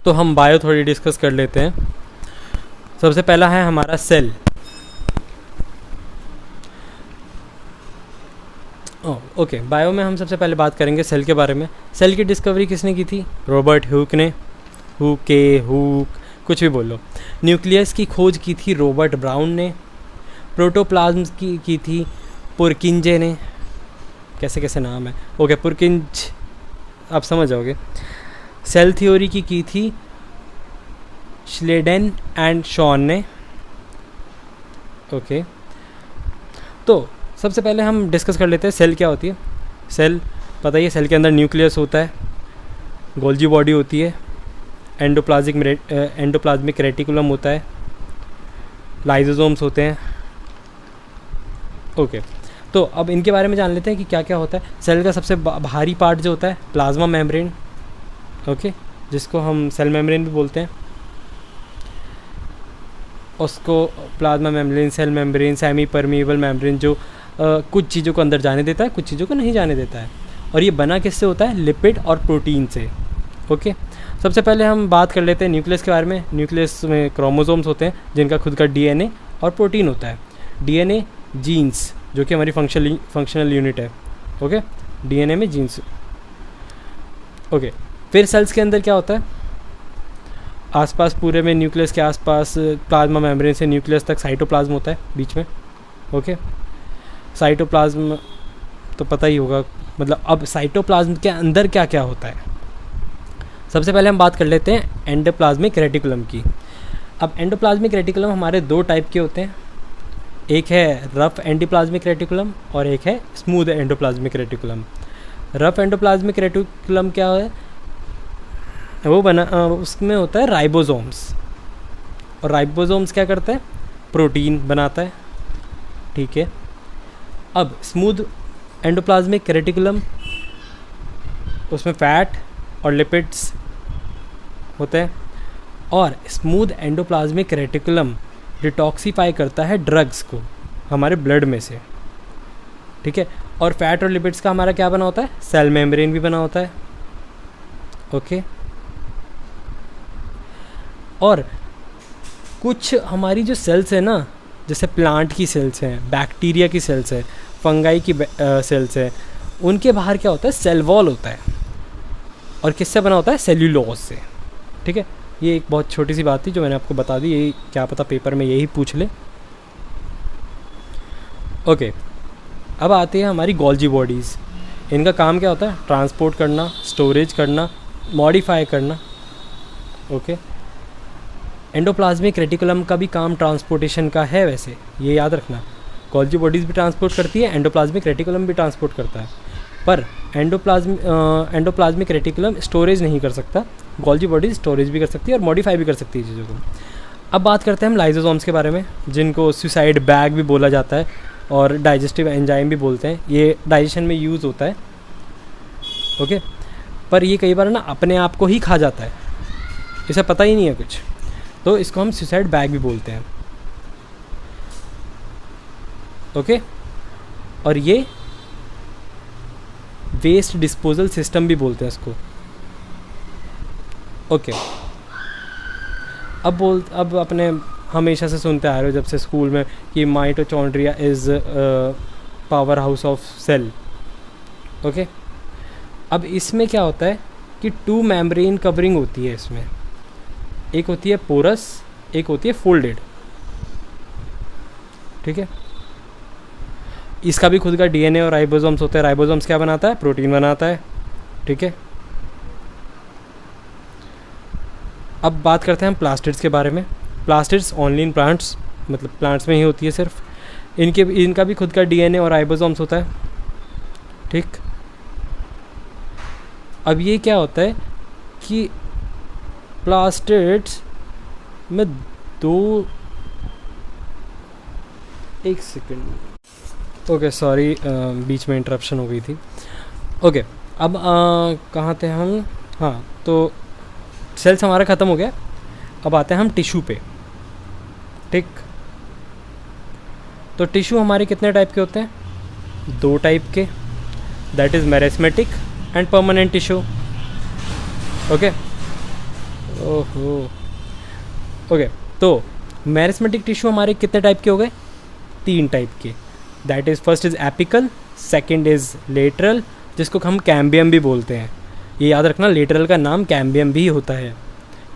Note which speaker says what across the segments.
Speaker 1: तो हम बायो थोड़ी डिस्कस कर लेते हैं। सबसे पहला है हमारा सेल। ओके, बायो में हम सबसे पहले बात करेंगे सेल के बारे में। सेल की डिस्कवरी किसने की थी? रॉबर्ट हुक ने। हुक कुछ भी बोलो। न्यूक्लियस की खोज की थी रॉबर्ट ब्राउन ने। प्रोटोप्लाज्म की थी पुरकिंजे ने। कैसे कैसे नाम है। ओके, पुरकिंज, आप समझ जाओगे। सेल थ्योरी की थी श्लेडेन एंड शॉन ने। ओके, तो सबसे पहले हम डिस्कस कर लेते हैं सेल क्या होती है। सेल पता ही है, सेल के अंदर न्यूक्लियस होता है, गोल्जी बॉडी होती है, एंडोप्लाज्मिक रेटिकुलम होता है, लाइजोसोम्स होते हैं। ओके, तो अब इनके बारे में जान लेते हैं कि क्या क्या होता है। सेल का सबसे भारी पार्ट जो होता है प्लाज्मा मेम्ब्रेन, ओके, जिसको हम सेल मेम्ब्रेन भी बोलते हैं। उसको plasma membrane, cell membrane, semi permeable membrane, जो कुछ चीज़ों को अंदर जाने देता है, कुछ चीज़ों को नहीं जाने देता है। और ये बना किससे होता है? लिपिड और प्रोटीन से। ओके, सबसे पहले हम बात कर लेते हैं न्यूक्लियस के बारे में। न्यूक्लियस में क्रोमोसोम्स होते हैं जिनका खुद का डीएनए और प्रोटीन होता है। डीएनए जीन्स, जो कि हमारी फंक्शनल यूनिट है। ओके, डीएनए में जीन्स। ओके, फिर सेल्स के अंदर क्या होता है? आसपास पूरे में न्यूक्लियस के आसपास प्लाज्मा मेम्ब्रेन से न्यूक्लियस तक साइटोप्लाज्म होता है बीच में। ओके, साइटोप्लाज्म तो पता ही होगा, मतलब अब साइटोप्लाज्म के अंदर क्या क्या होता है। सबसे पहले हम बात कर लेते हैं एंडोप्लाज्मिक रेटिकुलम की। अब एंडोप्लाज्मिक रेटिकुलम हमारे दो टाइप के होते हैं। एक है रफ एंडोप्लाज्मिक रेटिकुलम और एक है smooth endoplasmic reticulum. Rough endoplasmic reticulum क्या है? वो उसमें होता है राइबोसोम्स। और राइबोसोम्स क्या करता है? प्रोटीन बनाता है। ठीक है, अब स्मूथ एंडोप्लाज्मिक रेटिकुलम, उसमें फैट और लिपिड्स होते हैं। और स्मूथ एंडोप्लाज्मिक रेटिकुलम डिटॉक्सीफाई करता है ड्रग्स को हमारे ब्लड में से। ठीक है, और फैट और लिपिड्स का हमारा क्या बना होता है? सेल मेम्ब्रेन भी बना होता है। ओके, और कुछ हमारी जो सेल्स है ना, जैसे प्लांट की सेल्स हैं, बैक्टीरिया की सेल्स है, फंगाई की सेल्स है, उनके बाहर क्या होता है? सेल वॉल होता है। और किससे बना होता है? सेल्यूलोज से। ठीक है, ये एक बहुत छोटी सी बात थी जो मैंने आपको बता दी, यही क्या पता पेपर में यही पूछ ले। ओके, अब आते हैं हमारी गोल्जी बॉडीज़। इनका काम क्या होता है? ट्रांसपोर्ट करना, स्टोरेज करना, मॉडिफाई करना। ओके, एंडोप्लाज्मिक रेटिकुलम का भी काम ट्रांसपोर्टेशन का है, वैसे ये याद रखना। गोल्जी बॉडीज़ भी ट्रांसपोर्ट करती है, एंडोप्लाज्मिक रेटिकुलम भी ट्रांसपोर्ट करता है, पर एंडोप्लाज्मिक रेटिकुलम स्टोरेज नहीं कर सकता। गोल्जी बॉडीज स्टोरेज भी कर सकती है और मॉडिफाई भी कर सकती है चीज़ों को। अब बात करते हैं हम लाइजोसोम्स के बारे में, जिनको सुसाइड बैग भी बोला जाता है और डाइजेस्टिव एंजाइम भी बोलते हैं। ये डाइजेशन में यूज़ होता है। ओके, पर ये कई बार ना अपने आप को ही खा जाता है, इसे पता ही नहीं है कुछ, तो इसको हम सुसाइड बैग भी बोलते हैं। ओके, और ये वेस्ट डिस्पोजल सिस्टम भी बोलते हैं इसको। ओके, अब अपने हमेशा से सुनते आ रहे हो जब से स्कूल में कि mitochondria is powerhouse of cell. Okay, अब इसमें क्या होता है कि 2 मेम्ब्रेन कवरिंग होती है इसमें। एक होती है पोरस, एक होती है फोल्डेड। ठीक है, इसका भी खुद का डीएनए और राइबोसोम्स होते हैं। राइबोसोम्स क्या बनाता है? प्रोटीन बनाता है। ठीक है, अब बात करते हैं हम प्लास्टिड्स के बारे में। प्लास्टिड्स ओनली इन प्लांट्स, मतलब प्लांट्स में ही होती है सिर्फ। इनका भी खुद का डीएनए और राइबोसोम्स होता है। ठीक, अब ये क्या होता है कि प्लास्टिड्स में एक सेकंड, ओके सॉरी, बीच में इंटरप्शन हो गई थी। ओके, अब कहाँ थे हम? हाँ, तो सेल्स हमारा ख़त्म हो गया। अब आते हैं हम टिश्यू पे। ठीक, तो टिश्यू हमारे कितने टाइप के होते हैं? 2 टाइप के, that is meristematic and permanent tissue. Okay, ओहो। ओके, तो मैरिस्मेटिक टिश्यू हमारे कितने टाइप के हो गए? 3 टाइप के। That is first is apical, second is lateral, जिसको हम कैम्बियम भी बोलते हैं। ये याद रखना, लेटरल का नाम कैम्बियम भी होता है,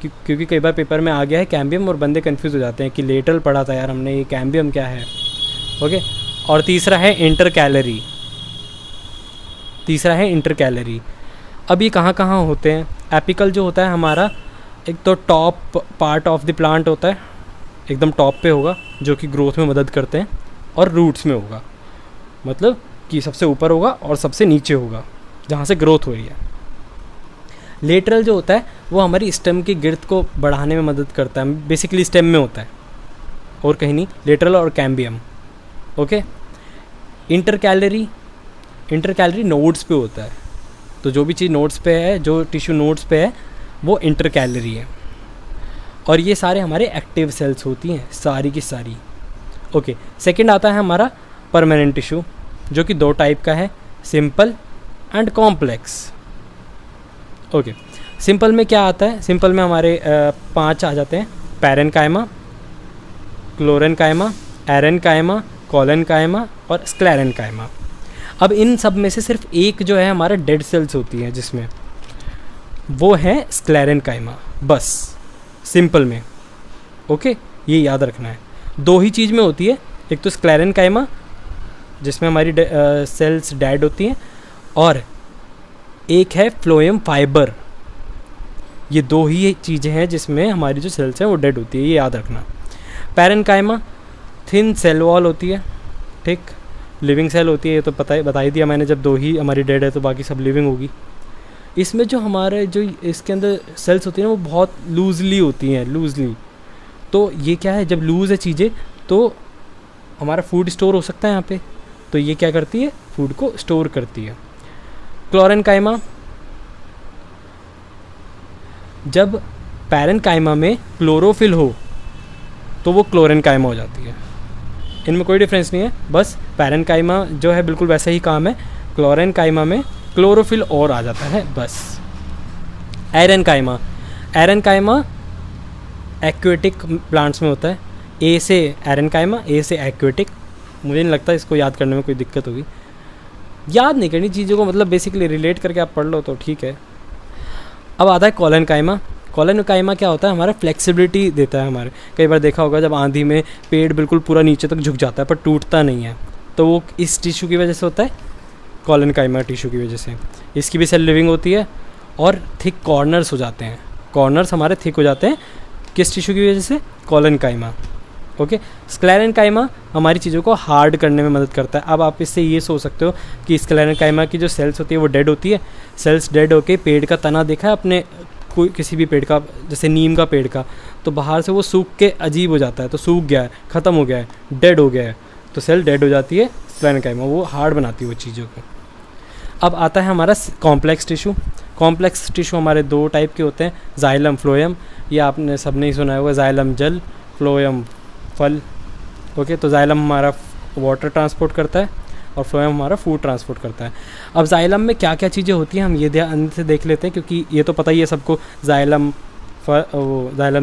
Speaker 1: क्योंकि कई बार पेपर में आ गया है कैम्बियम और बंदे कंफ्यूज हो जाते हैं कि लेटरल पढ़ा था यार हमने, ये कैम्बियम क्या है। ओके, और तीसरा है इंटरकैलरी। अब ये कहाँ कहाँ होते हैं? एपिकल जो होता है हमारा, एक तो top part of the plant होता है, एकदम टॉप पे होगा, जो कि ग्रोथ में मदद करते हैं, और रूट्स में होगा, मतलब कि सबसे ऊपर होगा और सबसे नीचे होगा जहाँ से ग्रोथ हो रही है। लेटरल जो होता है वो हमारी स्टेम की गिर्थ को बढ़ाने में मदद करता है, बेसिकली स्टेम में होता है और कहीं नहीं, लेटरल और कैम्बियम। ओके, इंटरकैलरी नोड्स पे होता है, तो जो भी चीज़ नोड्स पे है, जो टिश्यू नोड्स पे है, वो इंटरकैलरी है। और ये सारे हमारे एक्टिव सेल्स होती हैं, सारी की सारी। ओके, सेकंड आता है हमारा परमानेंट टिश्यू, जो कि 2 टाइप का है, simple and complex. Okay, simple में क्या आता है? सिंपल में हमारे 5 आ जाते हैं, पैरेनकाइमा, क्लोरेनकाइमा, एरेनकाइमा, कोलेनकाइमा और स्क्लेरेनकाइमा। अब इन सब में से सिर्फ एक जो है हमारा डेड सेल्स होती हैं, जिसमें वो है स्क्लेरेनकाइमा, बस सिंपल में। ओके, ये याद रखना है, 2 ही चीज़ में होती है, एक तो स्क्लेरेनकाइमा जिसमें हमारी सेल्स डेड होती हैं, और एक है फ्लोएम फाइबर। ये 2 ही चीज़ें हैं जिसमें हमारी जो सेल्स हैं वो डेड होती है, ये याद रखना। पैरेनकाइमा थिन सेल वॉल होती है, ठीक, लिविंग सेल होती है, ये तो बता ही दिया मैंने, जब 2 ही हमारी डेड है तो बाकी सब लिविंग होगी। इसमें जो हमारे जो इसके अंदर सेल्स होती हैं वो बहुत लूजली होती हैं, तो ये क्या है, जब लूज़ है चीज़ें तो हमारा फूड स्टोर हो सकता है यहाँ पे, तो ये क्या करती है, फूड को स्टोर करती है। क्लोरेनकाइमा, जब पैरेनकाइमा में क्लोरोफिल हो तो वो क्लोरेनकाइमा हो जाती है, इनमें कोई डिफरेंस नहीं है, बस पैरेनकाइमा जो है बिल्कुल वैसा ही काम है, क्लोरेनकाइमा में क्लोरोफिल और आ जाता है बस। एरेनकाइमा एक्वेटिक प्लांट्स में होता है, ए से एरेनकाइमा, ए से एक्वेटिक। मुझे नहीं लगता इसको याद करने में कोई दिक्कत होगी, याद नहीं करनी चीज़ों को, मतलब बेसिकली रिलेट करके आप पढ़ लो तो ठीक है। अब आता है कोलेनकाइमा क्या होता है, हमारा फ्लेक्सिबिलिटी देता है हमारे। कई बार देखा होगा जब आंधी में पेड़ बिल्कुल पूरा नीचे तक झुक जाता है पर टूटता नहीं है, तो वो इस टिश्यू की वजह से होता है, कोलेनकाइमा टिश्यू की वजह से। इसकी भी सेल लिविंग होती है और थिक कॉर्नर्स हो जाते हैं, कॉर्नर्स हमारे थिक हो जाते हैं, किस टिश्यू की वजह से, कोलेनकाइमा। ओके, स्क्लेरेनकाइमा हमारी चीज़ों को हार्ड करने में मदद करता है। अब आप इससे ये सोच सकते हो कि स्क्लेरेनकाइमा की जो सेल्स होती है वो डेड होती है, सेल्स डेड होके पेड़ का तना देखा है अपने, कोई किसी भी पेड़ का, जैसे नीम का पेड़ का, तो बाहर से वो सूख के अजीब हो जाता है, तो सूख गया है, ख़त्म हो गया है, डेड हो गया है, तो सेल डेड हो जाती है, स्क्लेरेनकाइमा वो हार्ड बनाती है वो चीज़ों को। अब आता है हमारा कॉम्प्लेक्स टिश्यू हमारे 2 टाइप के होते हैं, जाइलम, फ्लोएम। ये आपने सबने ही सुना होगा, जाइलम जल, फ्लोएम फल। ओके, तो जाइलम हमारा वाटर ट्रांसपोर्ट करता है और फ्लोएम हमारा फूड ट्रांसपोर्ट करता है। अब जाइलम में क्या क्या चीज़ें होती हैं हम ये ध्यान से देख लेते हैं, क्योंकि ये तो पता ही है सबको, जाइलम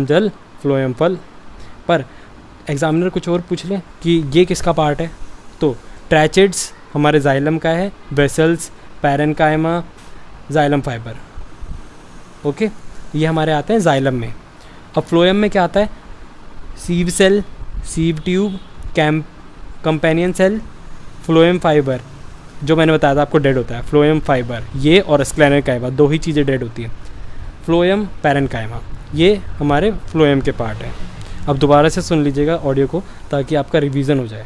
Speaker 1: जल, फ्लोएम फल। पर एग्जामिनर कुछ और पूछ लें कि ये किसका पार्ट है, तो ट्रैचेड्स हमारे जाइलम का है, vessels, parenchyma, xylem fibre. Okay, ये हमारे आते हैं जाइलम में। अब फ्लोएम में क्या आता है, sieve cell, sieve tube, companion cell, phloem fibre, जो मैंने बताया था आपको डेड होता है, फ्लोएम फाइबर, ये और स्क्लेरेनकाइमा 2 ही चीज़ें डेड होती हैं। फ्लोएम, पैरेनकाइमा, ये हमारे फ्लोएम के पार्ट हैं। अब दोबारा से सुन लीजिएगा ऑडियो को ताकि आपका रिवीजन हो जाए।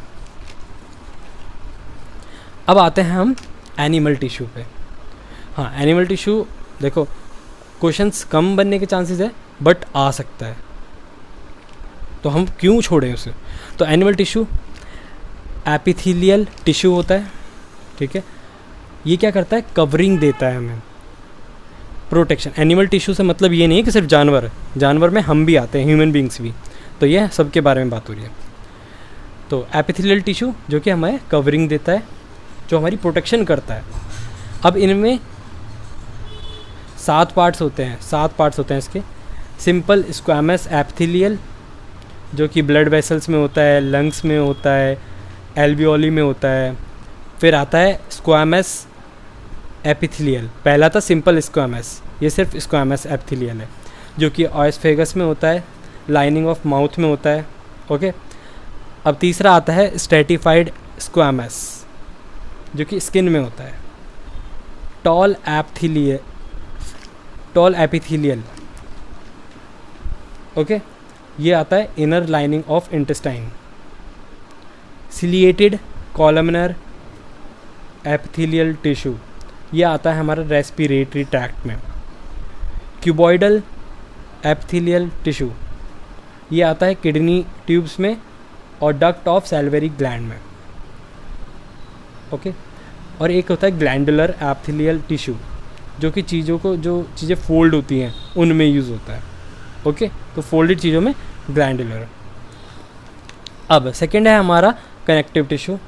Speaker 1: अब आते हैं हम एनिमल टिश्यू पे। हाँ, एनिमल टिश्यू देखो, क्वेश्चंस कम बनने के चांसेस है बट आ सकता है, तो हम क्यों छोड़ें उसे। तो एनिमल टिश्यू एपिथेलियल टिश्यू होता है, ठीक है। ये क्या करता है, कवरिंग देता है हमें, प्रोटेक्शन। एनिमल टिश्यू से मतलब ये नहीं है कि सिर्फ जानवर में हम भी आते हैं, ह्यूमन बींग्स भी, तो ये सबके बारे में बात हो रही है। तो एपिथेलियल टिश्यू जो कि हमें कवरिंग देता है, जो हमारी प्रोटेक्शन करता है। अब इनमें 7 पार्ट्स होते हैं इसके। सिंपल स्क्वामस एपिथेलियल जो कि ब्लड वेसल्स में होता है, लंग्स में होता है, एल्वियोली में होता है। फिर आता है स्क्वामस एपिथेलियल, पहला था सिंपल स्क्वामस, ये सिर्फ स्क्वामस एपिथेलियल है जो कि ऑयसफेगस में होता है, लाइनिंग ऑफ माउथ में होता है। ओके, अब तीसरा आता है स्ट्रेटिफाइड स्क्वामस जो कि स्किन में होता है। टॉल एपिथेलियल, ओके, ये आता है inner lining of intestine. Ciliated columnar epithelial tissue, ये आता है हमारा रेस्पिरेटरी ट्रैक्ट में। क्यूबॉइडल एपिथेलियल टिश्यू, ये आता है किडनी ट्यूब्स में और डक्ट ऑफ सैलिवरी ग्लैंड में। ओके, और एक होता है ग्लैंडुलर एपिथेलियल टिश्यू जो कि जो चीज़ें फोल्ड होती हैं उनमें यूज़ होता है। ओके, तो फोल्डेड चीज़ों में ग्लैंडुलर। अब सेकेंड है हमारा कनेक्टिव टिश्यू।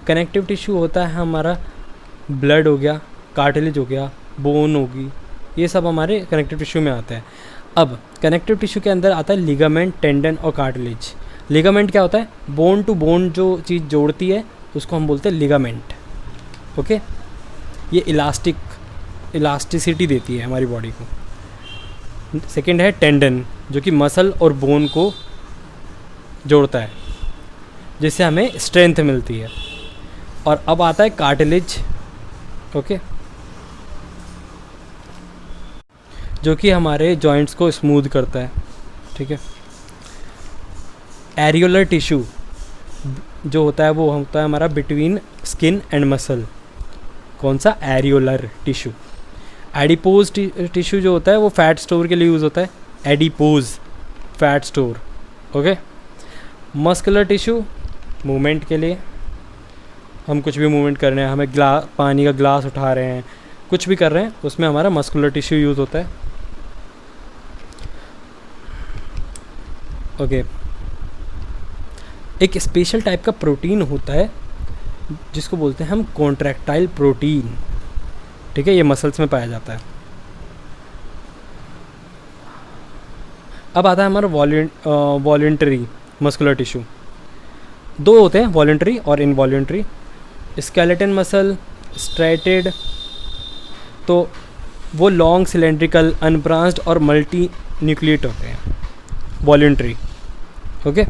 Speaker 1: कनेक्टिव टिश्यू होता है हमारा ब्लड हो गया, कार्टिलेज हो गया, बोन होगी, ये सब हमारे कनेक्टिव टिश्यू में आता है। अब कनेक्टिव टिश्यू के अंदर आता है लिगामेंट, टेंडन और कार्टिलेज। लिगामेंट क्या होता है? बोन टू बोन जो चीज़ जोड़ती है उसको हम बोलते हैं लिगामेंट। ओके, ये इलास्टिसिटी देती है हमारी बॉडी को। सेकेंड है टेंडन जो कि मसल और बोन को जोड़ता है जिससे हमें स्ट्रेंथ मिलती है। और अब आता है कार्टिलेज, ओके, जो कि हमारे जॉइंट्स को स्मूथ करता है। ठीक है, एरियोलर टिश्यू जो होता है वो होता है हमारा बिटवीन स्किन एंड मसल। कौन सा? Areolar tissue. एडिपोज टिश्यू जो होता है वो फैट स्टोर के लिए यूज़ होता है, adipose fat store. Okay, muscular tissue movement के लिए, हम कुछ भी मूवमेंट कर रहे हैं, हमें पानी का ग्लास उठा रहे हैं, कुछ भी कर रहे हैं, उसमें हमारा मस्कुलर टिश्यू यूज़ होता है। ओके, एक स्पेशल टाइप का प्रोटीन होता है जिसको बोलते हैं हम कॉन्ट्रैक्टाइल प्रोटीन। ठीक है, ये मसल्स में पाया जाता है। अब आता है हमारा वॉलंटरी मस्कुलर टिश्यू। दो होते हैं, वॉलंटरी और इनवॉलंटरी। स्केलेटन मसल, स्ट्रेटेड, तो वो लॉन्ग सिलेंड्रिकल, अनब्रांच्ड और मल्टी न्यूक्लिएट होते हैं वॉलंटरी। ओके,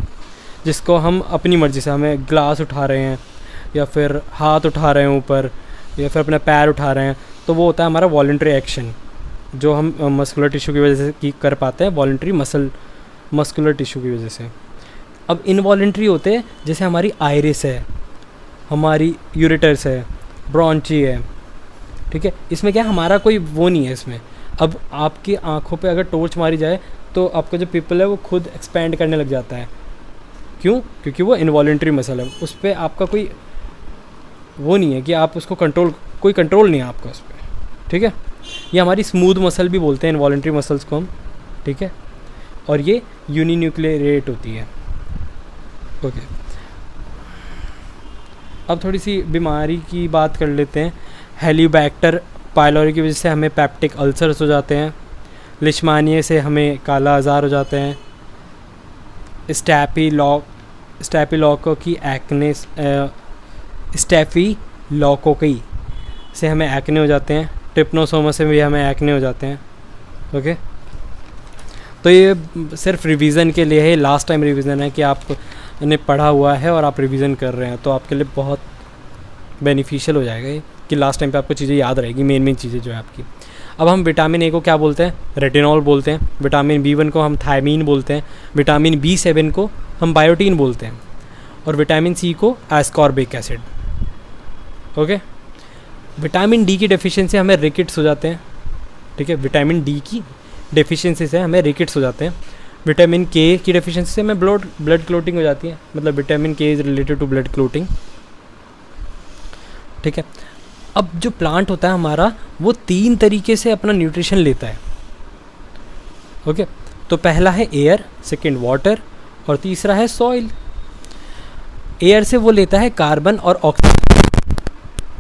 Speaker 1: जिसको हम अपनी मर्ज़ी से, हमें ग्लास उठा रहे हैं या फिर हाथ उठा रहे हैं ऊपर या फिर अपना पैर उठा रहे हैं, तो वो होता है हमारा वॉलंटरी एक्शन जो हम मस्कुलर टिश्यू की वजह से कर पाते हैं, वॉलंटरी मस्कुलर टिश्यू की वजह से। अब इनवॉलंटरी होते हैं जैसे हमारी आइरिस है, हमारी यूरेटर्स है, ब्रॉन्ची है। ठीक है, इसमें क्या हमारा कोई वो नहीं है इसमें। अब आपकी आँखों पे अगर टॉर्च मारी जाए तो आपका जो पिपल है वो खुद एक्सपैंड करने लग जाता है। क्यों? क्योंकि वो इनवॉलंटरी मसल है, उस पर आपका कोई वो नहीं है कि आप उसको कोई कंट्रोल नहीं है आपका उस पर। ठीक है, ये हमारी स्मूथ मसल भी बोलते हैं इनवॉलंटरी मसल्स को हम। ठीक है, और ये यूनिन्यूक्लियरेट होती है। ओके, अब थोड़ी सी बीमारी की बात कर लेते हैं। हेलियोबैक्टर पायलोरी की वजह से हमें पेप्टिक अल्सर्स हो जाते हैं। लिशमानिया से हमें काला आज़ार हो जाते हैं। स्टैफीलॉकोकी से हमें एक्ने हो जाते हैं। ट्रिप्नोसोमा से भी हमें एक्ने हो जाते हैं। ओके, तो ये सिर्फ रिवीजन के लिए है, लास्ट टाइम रिवीजन है कि आपने पढ़ा हुआ है और आप रिवीजन कर रहे हैं, तो आपके लिए बहुत बेनिफिशियल हो जाएगा ये कि लास्ट टाइम पे आपको चीज़ें याद रहेगी, मेन चीज़ें जो है आपकी। अब हम विटामिन ए को क्या बोलते हैं? रेटिनॉल बोलते हैं। विटामिन B1 को हम थायमीन बोलते हैं। विटामिन B7 को हम बायोटीन बोलते हैं और विटामिन C को ascorbic acid. Okay, vitamin D की डेफिशिएंसी हमें रिकेट्स हो जाते हैं। ठीक है, विटामिन D की डेफिशिएंसी से हमें रिकेट्स हो जाते हैं। विटामिन K की डेफिशिएंसी से हमें ब्लड क्लोटिंग हो जाती है, मतलब vitamin K is related to blood clotting. ठीक है, अब जो प्लांट होता है हमारा वो 3 तरीके से अपना न्यूट्रिशन लेता है। ओके, तो पहला है एयर, सेकंड वाटर और तीसरा है सॉइल। एयर से वो लेता है कार्बन और ऑक्सीजन।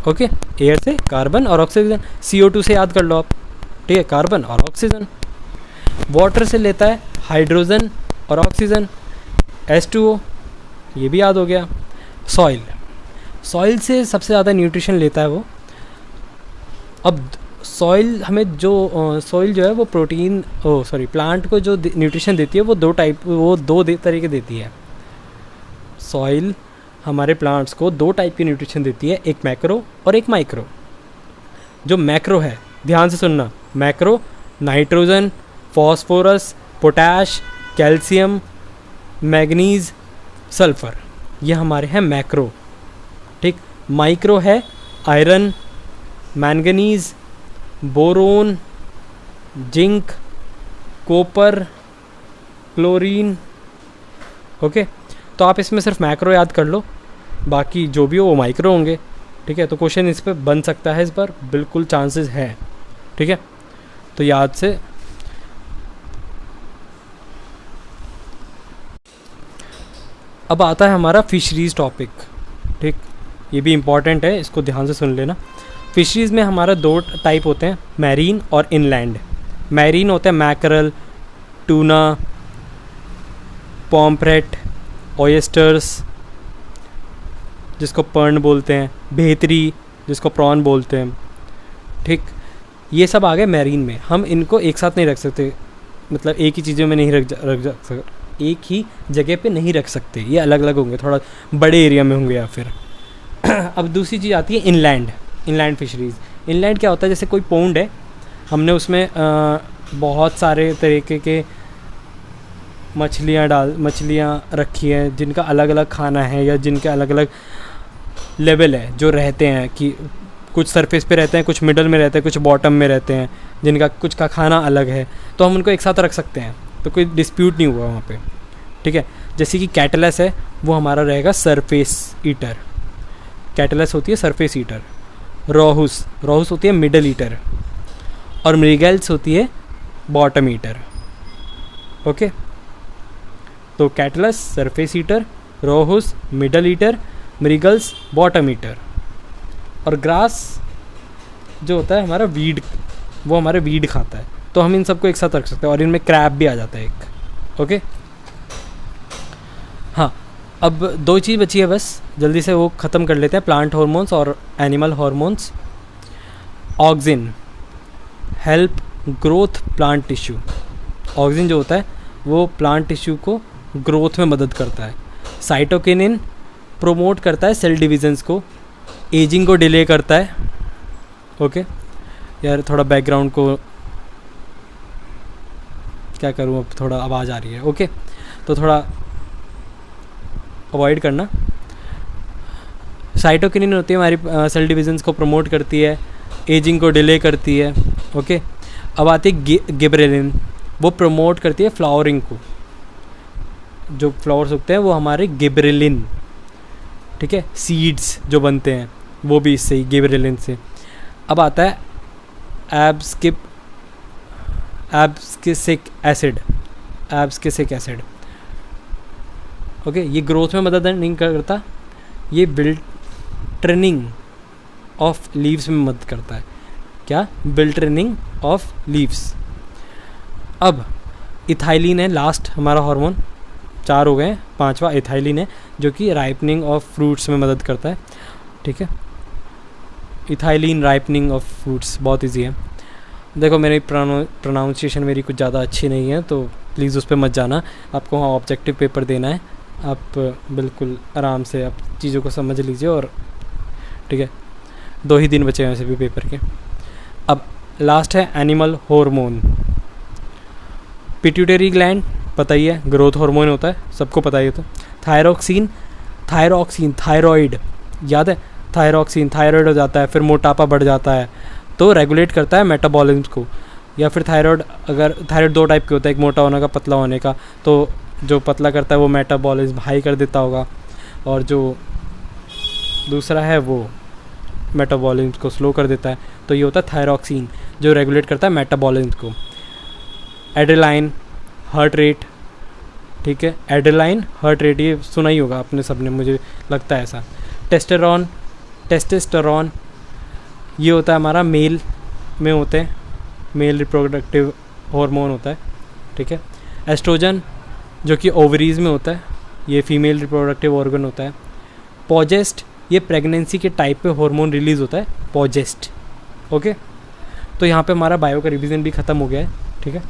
Speaker 1: ओके, एयर से कार्बन और ऑक्सीजन, CO2 से याद कर लो आप। ठीक है, कार्बन और ऑक्सीजन। वाटर से लेता है हाइड्रोजन और ऑक्सीजन, H2O, ये भी याद हो गया। सॉइल से सबसे ज़्यादा न्यूट्रिशन लेता है वो। अब सॉइल हमें सॉइल जो है वो प्लांट को जो न्यूट्रिशन देती है वो दो तरीके देती है। सॉइल हमारे प्लांट्स को 2 टाइप की न्यूट्रिशन देती है, एक मैक्रो और एक माइक्रो। जो मैक्रो है, ध्यान से सुनना, macro nitrogen, phosphorus, potash, calcium, manganese, sulphur, ये हमारे हैं मैक्रो। ठीक। माइक्रो है iron, manganese, boron, zinc, copper, chlorine. Okay, तो आप इसमें सिर्फ मैक्रो याद कर लो, बाकी जो भी हो वो माइक्रो होंगे। ठीक है, तो क्वेश्चन इस पर बन सकता है, इस पर बिल्कुल चांसेस है। ठीक है, तो याद से। अब आता है हमारा फिशरीज़ टॉपिक। ठीक, ये भी इम्पॉर्टेंट है, इसको ध्यान से सुन लेना। फिशरीज़ में हमारा 2 टाइप होते हैं, मैरीन और इनलैंड। मैरीन होते हैं मैकरल, टूना, पॉम्फ्रेट, ऑयस्टर्स जिसको पर्न बोलते हैं, भेतरी जिसको प्रॉन बोलते हैं। ठीक, ये सब आ गए मैरीन में। हम इनको एक साथ नहीं रख सकते, मतलब एक ही चीज़ों में नहीं रख सकते, एक ही जगह पे नहीं रख सकते, ये अलग अलग होंगे, थोड़ा बड़े एरिया में होंगे या फिर। अब दूसरी चीज़ आती है इनलैंड फिशरीज़। इनलैंड क्या होता है, जैसे कोई पौंड है, हमने उसमें बहुत सारे तरीके के मछलियाँ रखी हैं जिनका अलग अलग खाना है, या जिनके अलग अलग लेवल है जो रहते हैं, कि कुछ सरफेस पे रहते हैं, कुछ मिडल में रहते हैं, कुछ बॉटम में रहते हैं, जिनका कुछ का खाना अलग है, तो हम उनको एक साथ रख सकते हैं, तो कोई डिस्प्यूट नहीं हुआ वहाँ पे। ठीक है, जैसे कि कैटलस है, वो हमारा रहेगा सरफेस ईटर, कैटलस होती है सरफेस ईटर। रोहुस होती है मिडल ईटर, और मृगल्स होती है बॉटम ईटर। ओके, तो catlas surface eater, rohus middle eater, mrigals bottom eater. और ग्रास जो होता है हमारा वीड, वो हमारे वीड खाता है, तो हम इन सबको एक साथ रख सकते हैं। और इनमें क्रैब भी आ जाता है एक। ओके, हाँ, अब 2 चीज़ बची है बस, जल्दी से वो ख़त्म कर लेते हैं, प्लांट हार्मोन्स और animal hormones. Auxin help growth plant tissue. Auxin जो होता है वो प्लांट टिश्यू को ग्रोथ में मदद करता है। साइटोकिनिन प्रोमोट करता है सेल डिविजन्स को, एजिंग को डिले करता है। ओके यार, थोड़ा बैकग्राउंड को क्या करूँ, अब थोड़ा आवाज़ आ रही है। ओके, तो थोड़ा अवॉइड करना। साइटोकिनिन होती है हमारी सेल डिविजन्स को प्रमोट करती है, एजिंग को डिले करती है। ओके, अब आती है गिबरेलिन, वो प्रमोट करती है फ्लावरिंग को, जो फ्लावर्स उगते हैं वो हमारे गिबरेलिन। ठीक है, सीड्स जो बनते हैं वो भी इससे ही, गिबरेलिन से। अब आता है एब्सकिसिक एसिड। ओके, ये ग्रोथ में मदद नहीं करता, ये बिल्टर्निंग ऑफ लीव्स में मदद करता है। क्या? बिल्टर्निंग ऑफ लीव्स। अब इथाइलिन है लास्ट हमारा हार्मोन, 4 हो गए, 5वां इथाइलिन है जो कि राइपनिंग ऑफ फ्रूट्स में मदद करता है। ठीक है, इथाइलिन राइपनिंग ऑफ फ्रूट्स बहुत इजी है। देखो मेरी प्रोनाउंसिएशन मेरी कुछ ज़्यादा अच्छी नहीं है, तो प्लीज़ उस पर मत जाना, आपको वहाँ ऑब्जेक्टिव पेपर देना है, आप बिल्कुल आराम से आप चीज़ों को समझ लीजिए। और ठीक है, 2 ही दिन बचे हैं वैसे भी पेपर के। अब लास्ट है एनिमल हार्मोन। पिट्यूटरी ग्लैंड पता ही है, ग्रोथ हार्मोन होता है, सबको पता ही है। तो थायरॉक्सिन थायराइड याद है, थायराइड हो जाता है, फिर मोटापा बढ़ जाता है, तो रेगुलेट करता है मेटाबॉलिज्म को। या फिर थायराइड 2 टाइप के होता है, एक मोटा होने का, पतला होने का। तो जो पतला करता है वो मेटाबॉलिज्म हाई कर देता होगा, और जो दूसरा है वो मेटाबॉलिज्म को स्लो कर देता है। तो ये होता है थायरॉक्सिन जो रेगुलेट करता है मेटाबॉलिज्म को। एड्रेनालाइन हार्ट रेट, ठीक है, एड्रेनालाइन हार्ट रेट ये सुना ही होगा आपने सबने, मुझे लगता है ऐसा। टेस्टोस्टेरोन ये होता है हमारा मेल में होते हैं, मेल रिप्रोडक्टिव हार्मोन होता है। ठीक है। एस्ट्रोजन जो कि ओवरीज में होता है, ये फीमेल रिप्रोडक्टिव ऑर्गन होता है। पॉजेस्ट, ये प्रेगनेंसी के टाइप पे हार्मोन रिलीज़ होता है, पॉजेस्ट। ओके, तो यहाँ पे हमारा बायो का रिवीजन भी ख़त्म हो गया है, ठीक है।